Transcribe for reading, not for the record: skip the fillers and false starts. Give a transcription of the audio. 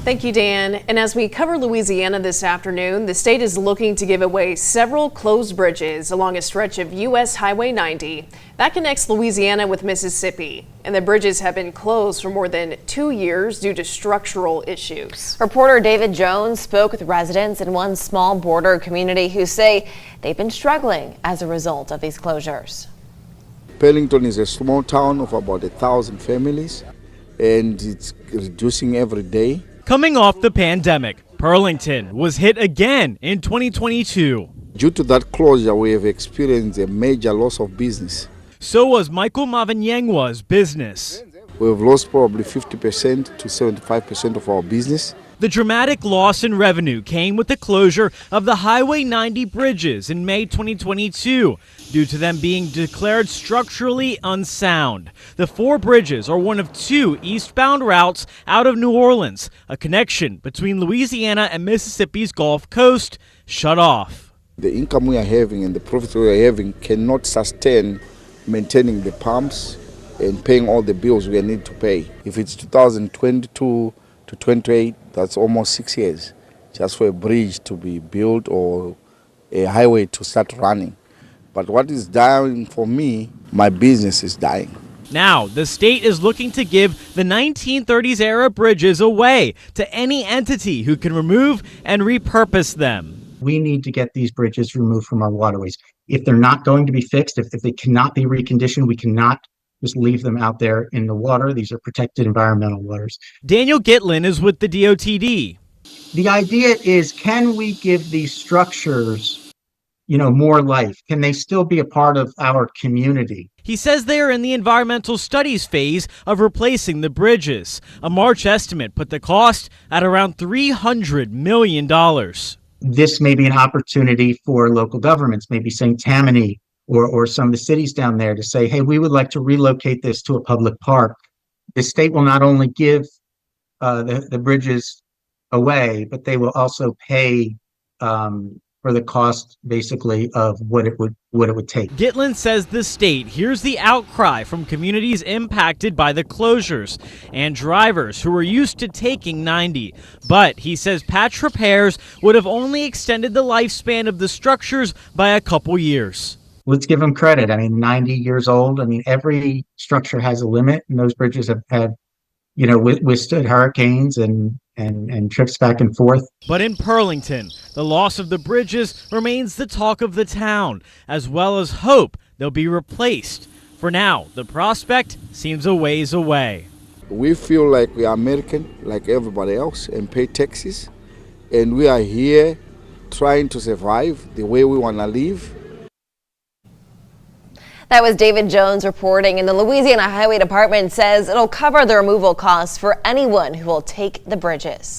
Thank you, Dan. And as we cover Louisiana this afternoon, the state is looking to give away several closed bridges along a stretch of U.S. Highway 90 that connects Louisiana with Mississippi. And the bridges have been closed for more than 2 years due to structural issues. Reporter David Jones spoke with residents in one small border community who say they've been struggling as a result of these closures. Pearlington is a small town of about 1,000 families, and it's reducing every day. Coming off the pandemic, Pearlington was hit again in 2022. Due to that closure, we have experienced a major loss of business. So was Michael Mavanyengwa's business. We have lost probably 50% to 75% of our business. The dramatic loss in revenue came with the closure of the Highway 90 bridges in May 2022 due to them being declared structurally unsound. The 4 bridges are one of 2 eastbound routes out of New Orleans, a connection between Louisiana and Mississippi's Gulf Coast, shut off. The income we are having and the profits we are having cannot sustain maintaining the pumps and paying all the bills we need to pay. If it's 2022 to 28, that's almost 6 years just for a bridge to be built or a highway to start running. But what is dying for me, my business is dying. Now, the state is looking to give the 1930s era bridges away to any entity who can remove and repurpose them. We need to get these bridges removed from our waterways. If they're not going to be fixed, if they cannot be reconditioned, we cannot just leave them out there in the water. These are protected environmental waters. Daniel Gitlin is with the DOTD. The idea is, can we give these structures, more life? Can they still be a part of our community? He says they are in the environmental studies phase of replacing the bridges. A March estimate put the cost at around $300 million. This may be an opportunity for local governments, maybe St. Tammany, or some of the cities down there, to say, hey, we would like to relocate this to a public park. The state will not only give the bridges away, but they will also pay for the cost, basically, of what it would take. Gitlin says the state hears the outcry from communities impacted by the closures and drivers who are used to taking 90. But he says patch repairs would have only extended the lifespan of the structures by a couple years. Let's give them credit. 90 years old. Every structure has a limit, and those bridges have withstood hurricanes and trips back and forth. But in Pearlington, the loss of the bridges remains the talk of the town, as well as hope they'll be replaced. For now, the prospect seems a ways away. We feel like we are American, like everybody else, and pay taxes. And we are here trying to survive the way we want to live. That was David Jones reporting, and the Louisiana Highway Department says it'll cover the removal costs for anyone who will take the bridges.